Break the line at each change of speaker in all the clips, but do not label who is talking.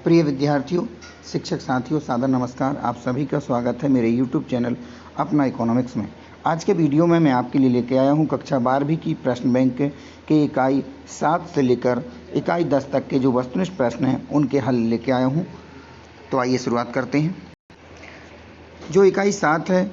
प्रिय विद्यार्थियों, शिक्षक साथियों, सादर नमस्कार। आप सभी का स्वागत है मेरे YouTube चैनल अपना इकोनॉमिक्स में। आज के वीडियो में मैं आपके लिए लेके आया हूं कक्षा 12वीं की प्रश्न बैंक के इकाई 7 से लेकर इकाई 10 तक के जो वस्तुनिष्ठ प्रश्न हैं उनके हल लेके आया हूं। तो आइए शुरुआत करते हैं। जो इकाई 7 है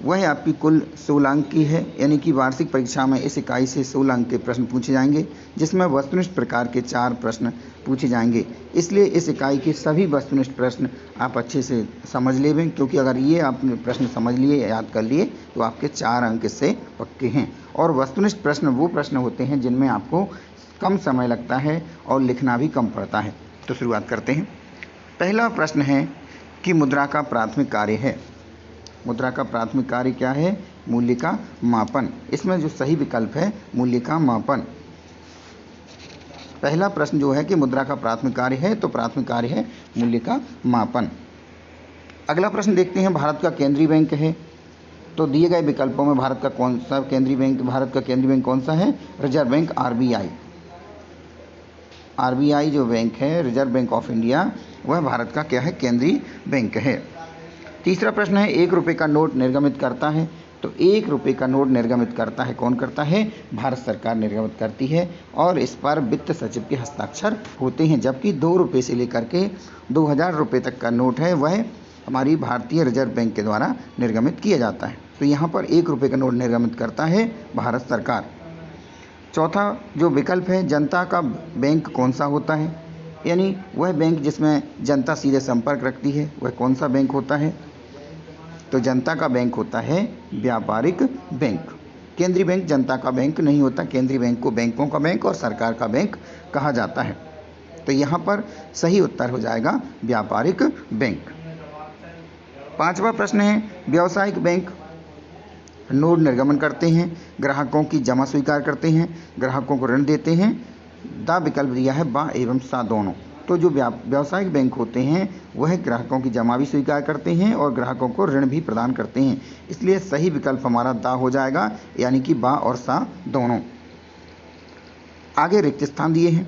वह आपकी कुल 16 अंक की है, यानी कि वार्षिक परीक्षा में इस इकाई से 16 अंक के प्रश्न पूछे जाएंगे, जिसमें वस्तुनिष्ठ प्रकार के 4 प्रश्न पूछे जाएंगे। इसलिए इस इकाई के सभी वस्तुनिष्ठ प्रश्न आप अच्छे से समझ लें, क्योंकि अगर ये आपने प्रश्न समझ लिए, याद कर लिए, तो आपके 4 अंक इससे पक्के हैं। और वस्तुनिष्ठ प्रश्न वो प्रश्न होते हैं जिनमें आपको कम समय लगता है और लिखना भी कम पड़ता है। तो शुरुआत करते हैं। पहला प्रश्न है कि मुद्रा का प्राथमिक कार्य है। मुद्रा का प्राथमिक कार्य क्या है? मूल्य का मापन। इसमें जो सही विकल्प है मूल्य का मापन। पहला प्रश्न जो है कि मुद्रा का प्राथमिक कार्य है, तो प्राथमिक कार्य है मूल्य का मापन। अगला प्रश्न देखते हैं। भारत का केंद्रीय बैंक है, तो दिए गए विकल्पों में भारत का केंद्रीय बैंक कौन सा है? Reserve bank, RBI। RBI जो बैंक है, रिजर्व बैंक ऑफ इंडिया, वह भारत का क्या है? केंद्रीय बैंक है। तीसरा प्रश्न है 1 रुपये का नोट निर्गमित करता है, तो 1 रुपये का नोट निर्गमित करता है कौन करता है? भारत सरकार निर्गमित करती है, और इस पर वित्त सचिव के हस्ताक्षर होते हैं। जबकि 2 रुपये से लेकर के 2000 रुपये तक का नोट है वह हमारी भारतीय रिजर्व बैंक के द्वारा निर्गमित किया जाता है। तो यहाँ पर 1 रुपये का नोट निर्गमित करता है भारत सरकार। चौथा जो विकल्प है, जनता का बैंक कौन सा होता है? यानी वह बैंक जिसमें जनता सीधे संपर्क रखती है, वह कौन सा बैंक होता है? तो जनता का बैंक होता है व्यापारिक बैंक। केंद्रीय बैंक जनता का बैंक नहीं होता। केंद्रीय बैंक को बैंकों का बैंक और सरकार का बैंक कहा जाता है। तो यहाँ पर सही उत्तर हो जाएगा व्यापारिक बैंक। पांचवा प्रश्न है व्यावसायिक बैंक नोट निर्गमन करते हैं, ग्राहकों की जमा स्वीकार करते हैं, ग्राहकों को ऋण देते हैं। दा विकल्प दिया है बा एवं सा दोनों। तो जो व्यावसायिक बैंक होते हैं वह ग्राहकों की जमा भी स्वीकार करते हैं और ग्राहकों को ऋण भी प्रदान करते हैं। इसलिए सही विकल्प हमारा दा हो जाएगा, यानी कि बा और सा दोनों। आगे रिक्त स्थान दिए हैं।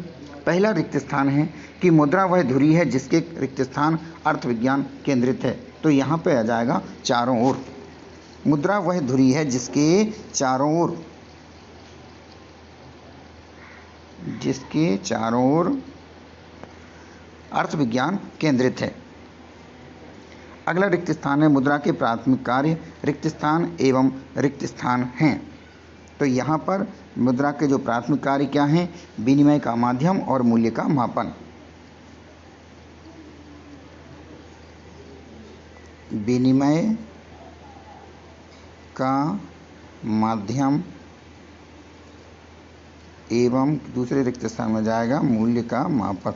पहला रिक्त स्थान है कि मुद्रा वह धुरी है जिसके रिक्त स्थान अर्थ विज्ञान केंद्रित है, तो यहाँ पे आ जाएगा चारों ओर। मुद्रा वह धुरी है जिसके चारों ओर अर्थ विज्ञान केंद्रित है। अगला रिक्त स्थान है मुद्रा के प्राथमिक कार्य रिक्त स्थान एवं रिक्त स्थान हैं। तो यहाँ पर मुद्रा के जो प्राथमिक कार्य क्या हैं? विनिमय का माध्यम और मूल्य का मापन। विनिमय का माध्यम एवं दूसरे रिक्त स्थान में जाएगा मूल्य का मापक।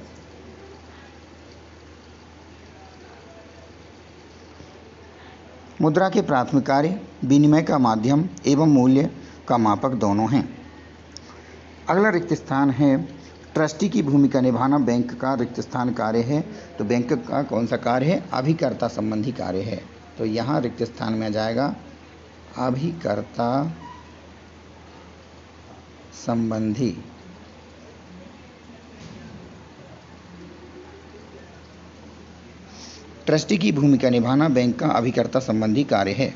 मुद्रा के प्राथमिक कार्य विनिमय का माध्यम एवं मूल्य का मापक दोनों हैं। अगला रिक्त स्थान है ट्रस्टी की भूमिका निभाना बैंक का रिक्त स्थान कार्य है। तो बैंक का कौन सा कार्य है? अभिकर्ता संबंधी कार्य है। तो यहाँ रिक्त स्थान में आ जाएगा अभिकर्ता संबंधी। ट्रस्टी की भूमिका निभाना बैंक का अभिकर्ता संबंधी कार्य है।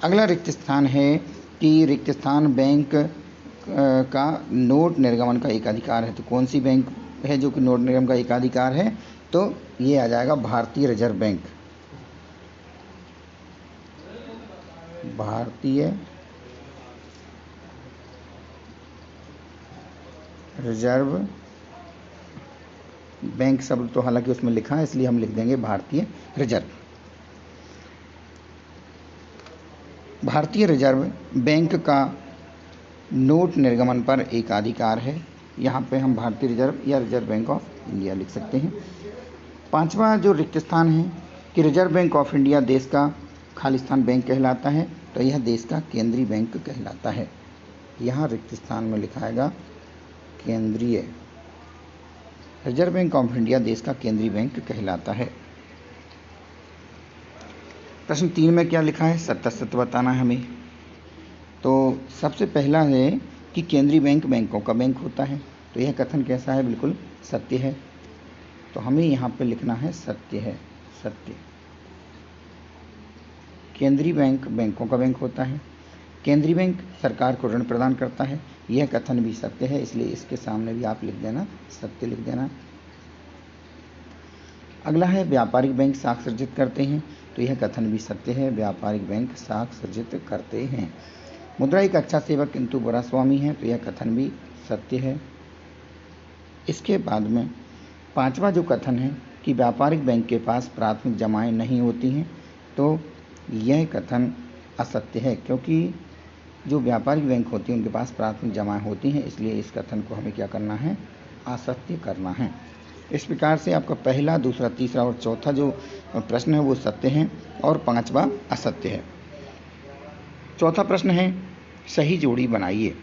अगला रिक्त स्थान है कि रिक्त स्थान बैंक का नोट निर्गमन का एकाधिकार है। तो कौन सी बैंक है जो कि नोट निर्गमन का एकाधिकार है? तो ये आ जाएगा भारतीय रिजर्व बैंक। भारतीय रिजर्व बैंक शब्द तो हालांकि उसमें लिखा है, इसलिए हम लिख देंगे भारतीय रिजर्व। भारतीय रिजर्व बैंक का नोट निर्गमन पर एकाधिकार है। यहाँ पे हम भारतीय रिजर्व या रिजर्व बैंक ऑफ इंडिया लिख सकते हैं। पांचवा जो रिक्त स्थान है कि रिजर्व बैंक ऑफ इंडिया देश का खालिस्तान बैंक कहलाता है, तो यह देश का केंद्रीय बैंक कहलाता है। यहाँ रिक्त स्थान में लिखाएगा केंद्रीय। रिजर्व बैंक ऑफ इंडिया देश का केंद्रीय बैंक कहलाता है। प्रश्न 3 में क्या लिखा है? सत्य बताना है हमें। तो सबसे पहला है कि केंद्रीय बैंक बैंकों का बैंक होता है, तो यह कथन कैसा है? बिल्कुल सत्य है। तो हमें यहाँ पे लिखना है सत्य है, सत्य। केंद्रीय बैंक बैंकों का बैंक होता है। केंद्रीय बैंक सरकार को ऋण प्रदान करता है, यह कथन भी सत्य है, इसलिए इसके सामने भी आप लिख देना सत्य लिख देना। अगला है व्यापारिक बैंक साख सृजित करते हैं, तो यह कथन भी सत्य है, व्यापारिक बैंक साख सृजित करते हैं। मुद्रा एक अच्छा सेवक किंतु बुरा स्वामी है, तो यह कथन भी सत्य है। इसके बाद में पांचवा जो कथन है कि व्यापारिक बैंक के पास प्राथमिक जमाएं नहीं होती हैं, तो यह कथन असत्य है, क्योंकि जो व्यापारिक बैंक होती हैं उनके पास प्राथमिक जमाएं होती हैं, इसलिए इस कथन को हमें क्या करना है, असत्य करना है। इस प्रकार से आपका पहला, दूसरा, तीसरा और चौथा जो प्रश्न है वो सत्य है और पांचवा असत्य है। चौथा प्रश्न है सही जोड़ी बनाइए।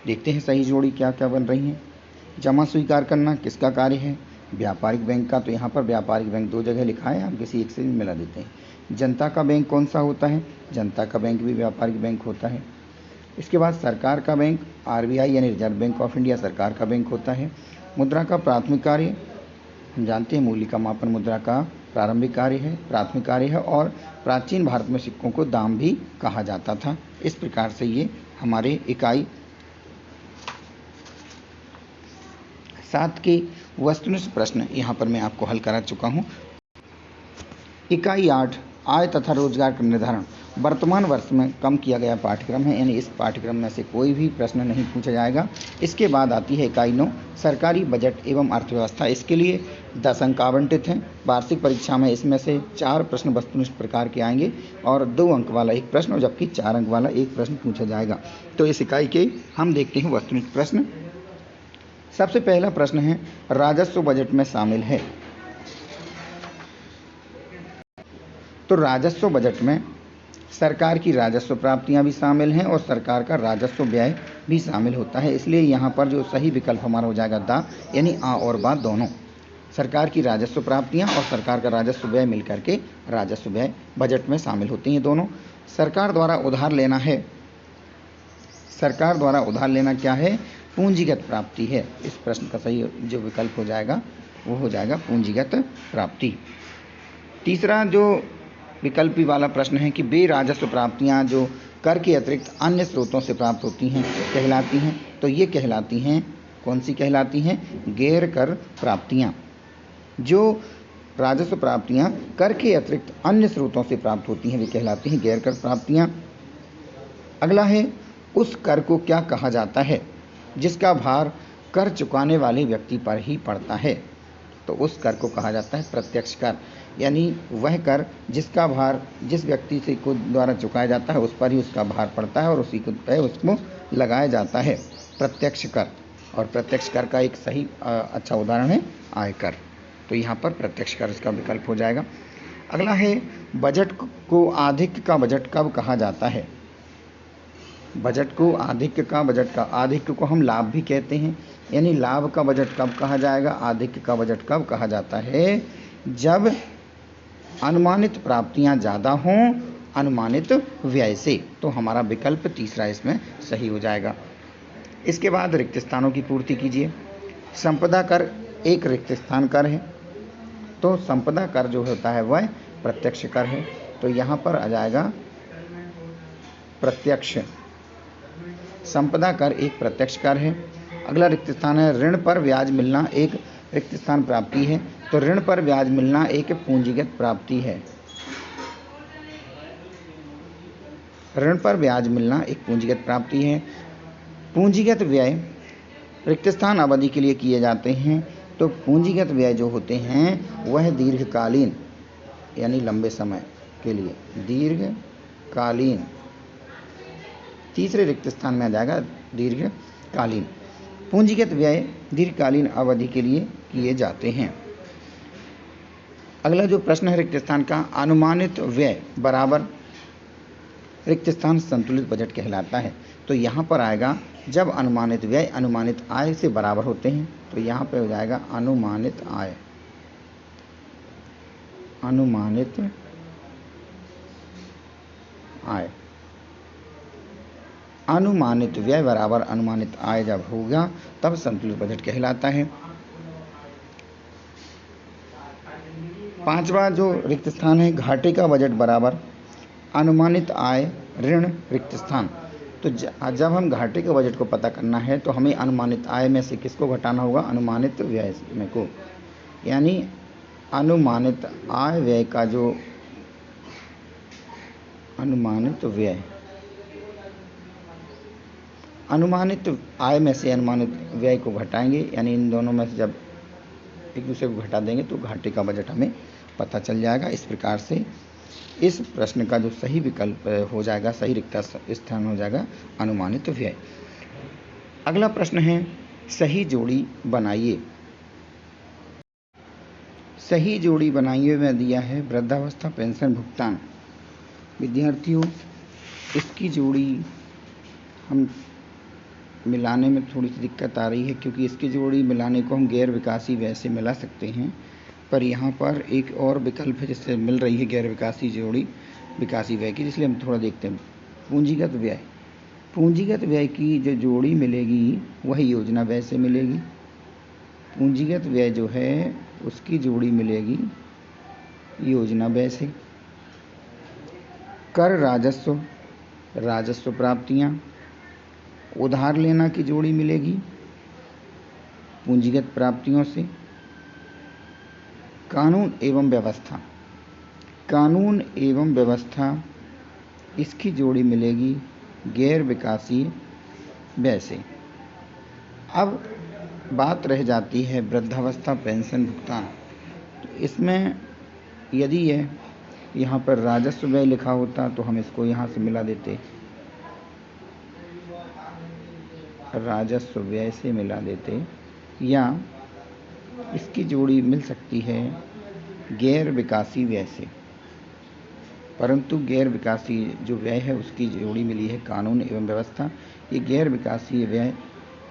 देखते हैं सही जोड़ी क्या क्या बन रही है। जमा स्वीकार करना किसका कार्य है, व्यापारिक बैंक का, तो यहाँ पर व्यापारिक बैंक दो जगह लिखा है, हम किसी एक से भी मिला देते हैं। जनता का बैंक कौन सा होता है, जनता का बैंक भी व्यापारिक बैंक होता है। इसके बाद सरकार का बैंक आरबीआई यानी रिजर्व बैंक ऑफ इंडिया सरकार का बैंक होता है। मुद्रा का प्राथमिक कार्य हम जानते हैं, मूल्य का मापन मुद्रा का प्रारंभिक कार्य है, प्राथमिक कार्य है, और प्राचीन भारत में सिक्कों को दाम भी कहा जाता था। इस प्रकार से ये हमारे इकाई 7 के वस्तुनिष्ठ प्रश्न यहाँ पर मैं आपको हल करा चुका हूँ। इकाई 8 आय तथा रोजगार का निर्धारण वर्तमान वर्ष में कम किया गया पाठ्यक्रम है, यानी इस पाठ्यक्रम में से कोई भी प्रश्न नहीं पूछा जाएगा। इसके बाद आती है इकाई 9 सरकारी बजट एवं अर्थव्यवस्था, इसके लिए 10 अंक आवंटित हैं। वार्षिक परीक्षा में इसमें से 4 प्रश्न वस्तुनिष्ठ प्रकार के आएंगे और 2 अंक वाला एक प्रश्न, जबकि 4 अंक वाला एक प्रश्न पूछा जाएगा। तो इस इकाई के हम देखते हैं वस्तुनिष्ठ प्रश्न। सबसे पहला प्रश्न है राजस्व बजट में शामिल है। तो राजस्व बजट में सरकार की राजस्व प्राप्तियां भी शामिल हैं और सरकार का राजस्व व्यय भी शामिल होता है, इसलिए यहाँ पर जो सही विकल्प हमारा हो जाएगा दा, यानी आ और बा दोनों। सरकार की राजस्व प्राप्तियां और सरकार का राजस्व व्यय मिलकर के राजस्व व्यय बजट में शामिल होते हैं दोनों। सरकार द्वारा उधार लेना है, सरकार द्वारा उधार लेना क्या है, पूंजीगत प्राप्ति है। इस प्रश्न का सही जो विकल्प हो जाएगा वो हो जाएगा पूंजीगत प्राप्ति। तीसरा जो विकल्पी वाला प्रश्न है कि वे राजस्व प्राप्तियां जो कर के अतिरिक्त अन्य स्रोतों से प्राप्त होती हैं कहलाती हैं, तो ये कहलाती हैं, कौन सी कहलाती हैं, गैर कर प्राप्तियां। जो राजस्व प्राप्तियां कर के अतिरिक्त अन्य स्रोतों से प्राप्त होती हैं वे कहलाती हैं गैर कर प्राप्तियां। अगला है उस कर को क्या कहा जाता है जिसका भार कर चुकाने वाले व्यक्ति पर ही पड़ता है, तो उस कर को कहा जाता है प्रत्यक्ष कर, यानी वह कर जिसका भार जिस व्यक्ति से को द्वारा चुकाया जाता है उस पर ही उसका भार पड़ता है और उसी को पे उसको लगाया जाता है, प्रत्यक्ष कर। और प्रत्यक्ष कर का एक सही अच्छा उदाहरण है आयकर, तो यहाँ पर प्रत्यक्ष कर इसका विकल्प हो जाएगा। अगला है बजट को आधिक्य का बजट कब कहा जाता है। बजट को आधिक्य का बजट का, आधिक्य को हम लाभ भी कहते हैं, यानी लाभ का बजट कब कहा जाएगा, आधिक्य का बजट कब कहा जाता है, जब अनुमानित प्राप्तियां ज़्यादा हों अनुमानित व्यय से। तो हमारा विकल्प तीसरा इसमें सही हो जाएगा। इसके बाद रिक्त स्थानों की पूर्ति कीजिए। संपदा कर एक रिक्त स्थान कर है, तो संपदा कर जो होता है वह प्रत्यक्ष कर है, तो यहाँ पर आ जाएगा प्रत्यक्ष। संपदा कर एक प्रत्यक्ष कर है। अगला रिक्त स्थान है ऋण पर ब्याज मिलना एक रिक्त स्थान प्राप्ति है, तो ऋण पर ब्याज मिलना एक पूंजीगत प्राप्ति है। ऋण पर ब्याज मिलना एक पूंजीगत प्राप्ति है। पूंजीगत व्यय रिक्त स्थान अवधि के लिए किए जाते हैं, तो पूंजीगत व्यय जो होते हैं वह दीर्घकालीन यानी लंबे समय के लिए, दीर्घकालीन। तीसरे रिक्त स्थान में आ जाएगा दीर्घकालीन। पूंजीगत व्यय दीर्घकालीन अवधि के लिए किए जाते हैं। अगला जो प्रश्न है रिक्त स्थान का, अनुमानित व्यय बराबर रिक्त स्थान संतुलित बजट कहलाता है, तो यहाँ पर आएगा जब अनुमानित व्यय अनुमानित आय से बराबर होते हैं, तो यहाँ पे हो जाएगा अनुमानित आय, अनुमानित आय। अनुमानित व्यय बराबर अनुमानित आय जब होगा तब संतुलित बजट कहलाता है। पांचवा जो रिक्त स्थान है, घाटे का बजट बराबर अनुमानित आय ऋण रिक्त स्थान। तो जब हम घाटे के बजट को पता करना है तो हमें अनुमानित आय में से किसको घटाना होगा, अनुमानित व्यय में को, यानी अनुमानित आय व्यय का जो अनुमानित आय में से अनुमानित व्यय को घटाएंगे, यानी इन दोनों में से जब एक दूसरे को घटा देंगे तो घाटे का बजट हमें पता चल जाएगा। इस प्रकार से इस प्रश्न का जो सही विकल्प हो जाएगा, सही रिक्त स्थान हो जाएगा अनुमानित व्यय। अगला प्रश्न है सही जोड़ी बनाइए। सही जोड़ी बनाइए में दिया है वृद्धावस्था पेंशन भुगतान। विद्यार्थियों, इसकी जोड़ी हम मिलाने में थोड़ी सी दिक्कत आ रही है, क्योंकि इसकी जोड़ी मिलाने को हम गैर विकासी व्यय से मिला सकते हैं, पर यहाँ पर एक और विकल्प है जिससे मिल रही है गैर विकासी जोड़ी विकासी व्यय की, इसलिए हम थोड़ा देखते हैं। पूंजीगत व्यय, पूंजीगत व्यय की जो जोड़ी मिलेगी वह योजना व्यय से मिलेगी। पूंजीगत व्यय जो है उसकी जोड़ी मिलेगी योजना व्यय से। कर राजस्व, राजस्व प्राप्तियाँ, उधार लेना की जोड़ी मिलेगी पूंजीगत प्राप्तियों से। कानून एवं व्यवस्था, कानून एवं व्यवस्था, इसकी जोड़ी मिलेगी गैर विकासीय व्यय से। अब बात रह जाती है वृद्धावस्था पेंशन भुगतान। तो इसमें यदि यह यहाँ पर राजस्व व्यय लिखा होता तो हम इसको यहाँ से मिला देते, राजस्व व्यय से मिला देते, या इसकी जोड़ी मिल सकती है गैर विकासी व्यय से, परंतु गैर विकासी जो व्यय है उसकी जोड़ी मिली है कानून एवं व्यवस्था। ये गैर विकासी व्यय,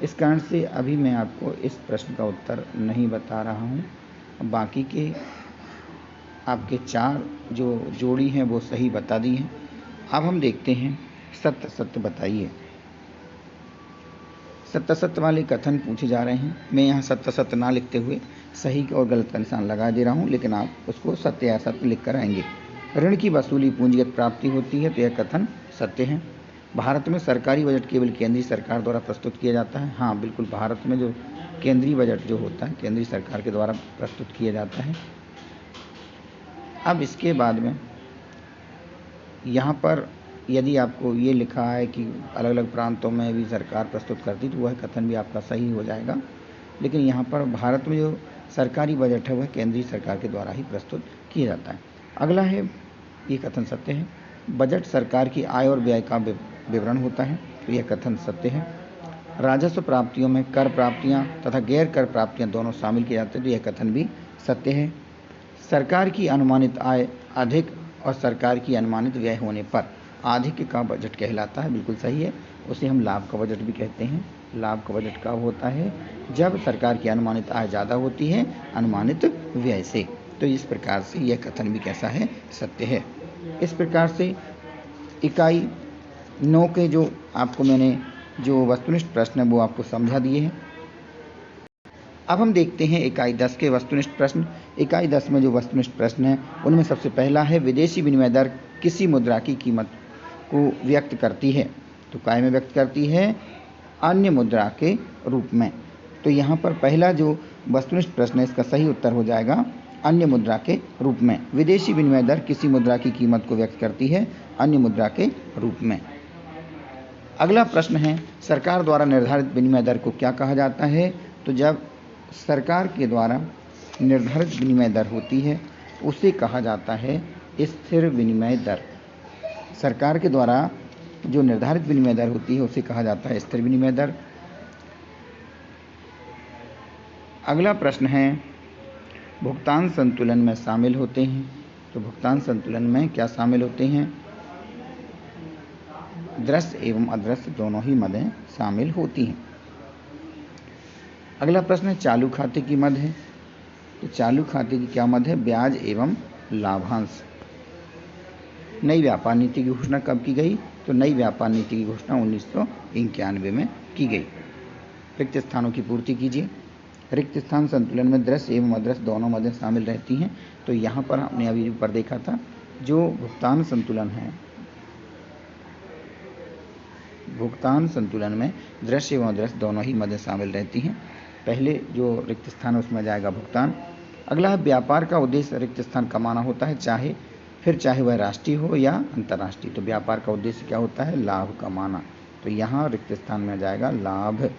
इस कारण से अभी मैं आपको इस प्रश्न का उत्तर नहीं बता रहा हूँ। बाकी के आपके 4 जो जोड़ी हैं वो सही बता दी हैं। अब हम देखते हैं सत्य सत्य बताइए। सत्य सत्य वाले कथन पूछे जा रहे हैं। मैं यहाँ सत्य सत्य ना लिखते हुए सही और गलत का निशान लगा दे रहा हूँ, लेकिन आप उसको सत्य या सत्य लिख कर आएंगे। ऋण की वसूली पूंजीगत प्राप्ति होती है, तो यह कथन सत्य है। भारत में सरकारी बजट केवल केंद्रीय सरकार द्वारा प्रस्तुत किया जाता है। हाँ बिल्कुल, भारत में जो केंद्रीय बजट जो होता है केंद्रीय सरकार के द्वारा प्रस्तुत किया जाता है। अब इसके बाद में यहाँ पर यदि आपको ये लिखा है कि अलग अलग प्रांतों में भी सरकार प्रस्तुत करती, तो वह कथन भी आपका सही हो जाएगा। लेकिन यहाँ पर भारत में जो सरकारी बजट है वह केंद्रीय सरकार के द्वारा ही प्रस्तुत किया जाता है। अगला है, ये कथन सत्य है, बजट सरकार की आय और व्यय का विवरण होता है, तो यह कथन सत्य है। राजस्व प्राप्तियों में कर प्राप्तियाँ तथा गैर कर प्राप्तियाँ दोनों शामिल किए जाते हैं, तो यह कथन भी सत्य है। सरकार की अनुमानित आय अधिक और सरकार की अनुमानित व्यय होने पर अधिक का बजट कहलाता है, बिल्कुल सही है। उसे हम लाभ का बजट भी कहते हैं। लाभ का बजट कब होता है, जब सरकार की अनुमानित आय ज़्यादा होती है अनुमानित व्यय से। तो इस प्रकार से यह कथन भी कैसा है, सत्य है। इस प्रकार से इकाई 9 के जो आपको मैंने जो वस्तुनिष्ठ प्रश्न है वो आपको समझा दिए हैं। अब हम देखते हैं इकाई 10 के वस्तुनिष्ठ प्रश्न। इकाई 10 में जो वस्तुनिष्ठ प्रश्न है उनमें सबसे पहला है, विदेशी विनिमय दर किसी मुद्रा की कीमत को व्यक्त करती है, तो काय में व्यक्त करती है, अन्य मुद्रा के रूप में। तो यहाँ पर पहला जो वस्तुनिष्ठ प्रश्न है इसका सही उत्तर हो जाएगा अन्य मुद्रा के रूप में। विदेशी विनिमय दर किसी मुद्रा की कीमत को व्यक्त करती है अन्य मुद्रा के रूप में। अगला प्रश्न है, सरकार द्वारा निर्धारित विनिमय दर को क्या कहा जाता है, तो जब सरकार के द्वारा निर्धारित विनिमय दर होती है उसे कहा जाता है स्थिर विनिमय दर। सरकार के द्वारा जो निर्धारित विनिमय दर होती है उसे कहा जाता है स्थिर विनिमय दर। अगला प्रश्न है, भुगतान संतुलन में शामिल होते हैं, तो भुगतान संतुलन में क्या शामिल होते हैं, दृश्य एवं अदृश्य दोनों ही मदें शामिल होती हैं। अगला प्रश्न है, चालू खाते की मद है, तो चालू खाते की क्या मद है, ब्याज एवं लाभांश। नई व्यापार नीति की घोषणा कब की गई, तो नई व्यापार नीति की घोषणा 1991 में की गई। रिक्त स्थानों की पूर्ति कीजिए। रिक्त स्थान संतुलन में दृश्य एवं अदृश्य दोनों मदें शामिल रहती हैं। तो यहाँ पर हमने अभी ऊपर देखा था, जो भुगतान संतुलन है, भुगतान संतुलन में दृश्य एवं अदृश्य दोनों ही मदें शामिल रहती हैं। पहले जो रिक्त स्थान उसमें जाएगा भुगतान। अगला है व्यापार का उद्देश्य रिक्त स्थान कमाना होता है, चाहे वह राष्ट्रीय हो या अंतर्राष्ट्रीय। तो व्यापार का उद्देश्य क्या होता है? लाभ कमाना। तो यहाँ रिक्त स्थान में जाएगा लाभ।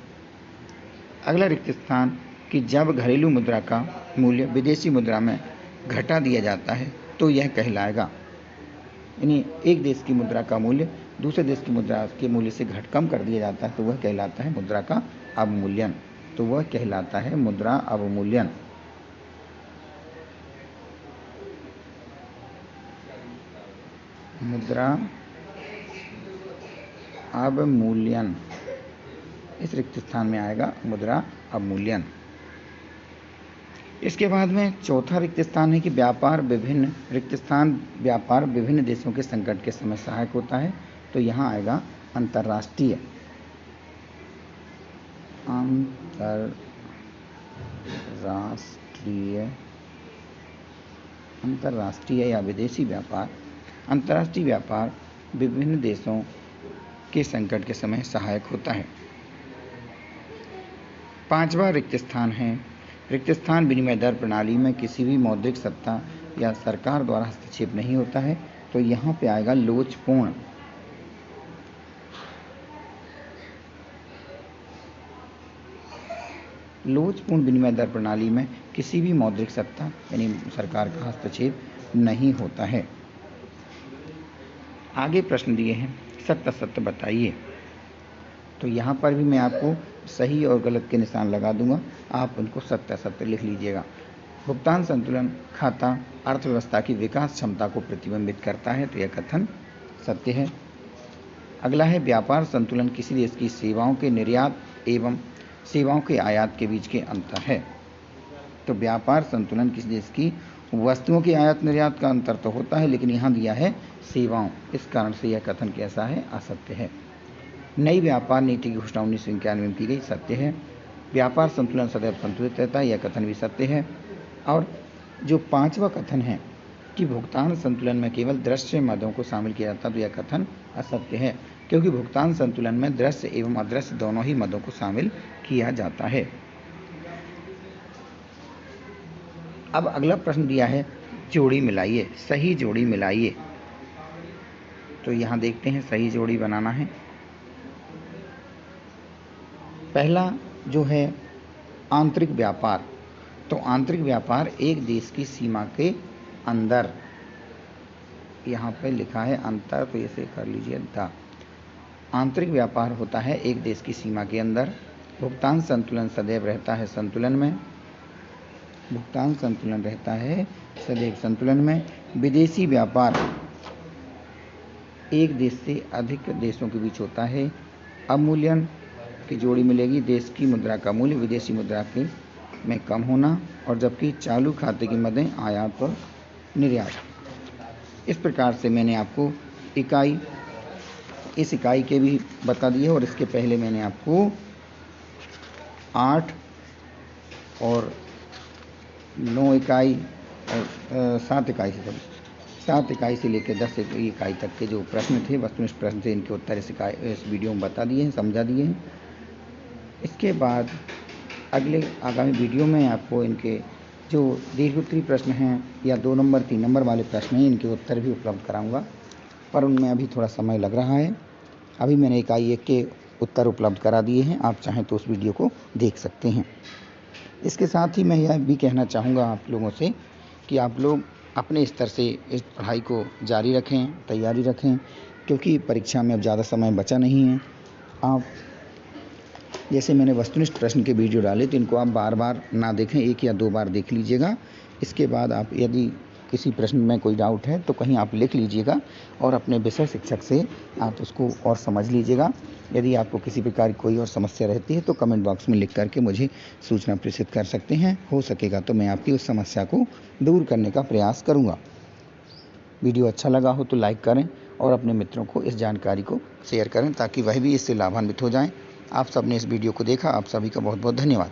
अगला रिक्त स्थान कि जब घरेलू मुद्रा का मूल्य विदेशी मुद्रा में घटा दिया जाता है तो यह कहलाएगा, यानी एक देश की मुद्रा का मूल्य दूसरे देश की मुद्रा के मूल्य से कम कर दिया जाता है तो वह कहलाता है मुद्रा का अवमूल्यन। तो वह कहलाता है मुद्रा अवमूल्यन। मुद्रा अवमूल्यन, इस रिक्त स्थान में आएगा मुद्रा अवमूल्यन। इसके बाद में चौथा रिक्त स्थान है कि व्यापार विभिन्न देशों के संकट के समय सहायक होता है। तो यहाँ आएगा अंतर्राष्ट्रीय या विदेशी व्यापार। अंतर्राष्ट्रीय व्यापार विभिन्न देशों के संकट के समय सहायक होता है। पांचवा रिक्त स्थान है, रिक्त स्थान विनिमय दर प्रणाली में किसी भी मौद्रिक सत्ता या सरकार द्वारा हस्तक्षेप नहीं होता है। तो यहाँ पे आएगा लोचपूर्ण। लोचपूर्ण विनिमय दर प्रणाली में किसी भी मौद्रिक सत्ता यानी सरकार का हस्तक्षेप नहीं होता है। आगे प्रश्न दिए हैं, सत्य असत्य बताइए। तो यहाँ पर भी मैं आपको सही और गलत के निशान लगा दूंगा, आप उनको सत्य असत्य लिख लीजिएगा। भुगतान संतुलन खाता अर्थव्यवस्था की विकास क्षमता को प्रतिबिंबित करता है, तो यह कथन सत्य है। अगला है व्यापार संतुलन किसी देश की सेवाओं के निर्यात एवं सेवाओं के आयात के बीच के अंतर है। तो व्यापार संतुलन किसी देश की वस्तुओं के आयात निर्यात का अंतर तो होता है, लेकिन यहाँ दिया है सेवाओं, इस कारण से यह कथन कैसा है? असत्य है। नई व्यापार नीति की घोषणा 1991 में की गई, सत्य है। व्यापार संतुलन सदैव संतुलित रहता है, यह कथन भी सत्य है। और जो पांचवा कथन है कि भुगतान संतुलन में केवल दृश्य मदों को शामिल किया जाता है, तो यह कथन असत्य है, क्योंकि भुगतान संतुलन में दृश्य एवं अदृश्य दोनों ही मदों को शामिल किया जाता है। अब अगला प्रश्न दिया है जोड़ी मिलाइए, सही जोड़ी मिलाइए। तो यहाँ देखते हैं सही जोड़ी बनाना है। पहला जो है आंतरिक व्यापार, तो आंतरिक व्यापार एक देश की सीमा के अंदर, यहाँ पे लिखा है अंतर, तो इसे कर लीजिए द। आंतरिक व्यापार होता है एक देश की सीमा के अंदर। भुगतान संतुलन सदैव रहता है संतुलन में, भुगतान संतुलन रहता है सदैव संतुलन में। विदेशी व्यापार एक देश से अधिक देशों के बीच होता है। अवमूल्यन की जोड़ी मिलेगी, देश की मुद्रा का मूल्य विदेशी मुद्रा के में कम होना, और जबकि चालू खाते की मदें आयात और निर्यात। इस प्रकार से मैंने आपको इस इकाई के भी बता दिए, और इसके पहले मैंने आपको 8 और 9 इकाई और 7 इकाई से लेकर 10 इकाई तक के जो प्रश्न थे, वस्तुनिष्ठ प्रश्न थे, इनके उत्तर इस वीडियो में बता दिए हैं, समझा दिए हैं। इसके बाद आगामी वीडियो में आपको इनके जो दीर्घोत्तरी प्रश्न हैं या 2 नंबर 3 नंबर वाले प्रश्न हैं, इनके उत्तर भी उपलब्ध कराऊंगा, पर उनमें अभी थोड़ा समय लग रहा है। अभी मैंने इकाई 1 के उत्तर उपलब्ध करा दिए हैं, आप चाहें तो उस वीडियो को देख सकते हैं। इसके साथ ही मैं यह भी कहना चाहूँगा आप लोगों से कि आप लोग अपने स्तर से इस पढ़ाई को जारी रखें, तैयारी रखें, क्योंकि परीक्षा में अब ज़्यादा समय बचा नहीं है। आप जैसे मैंने वस्तुनिष्ठ प्रश्न के वीडियो डाले, तो इनको आप बार बार ना देखें, 1 या 2 बार देख लीजिएगा। इसके बाद आप यदि किसी प्रश्न में कोई डाउट है तो कहीं आप लिख लीजिएगा, और अपने विषय शिक्षक से आप उसको और समझ लीजिएगा। यदि आपको किसी प्रकार की कोई और समस्या रहती है तो कमेंट बॉक्स में लिख करके मुझे सूचना प्रेषित कर सकते हैं। हो सकेगा तो मैं आपकी उस समस्या को दूर करने का प्रयास करूँगा। वीडियो अच्छा लगा हो तो लाइक करें और अपने मित्रों को इस जानकारी को शेयर करें, ताकि वह भी इससे लाभान्वित हो जाएं। आप सबने इस वीडियो को देखा, आप सभी का बहुत बहुत धन्यवाद।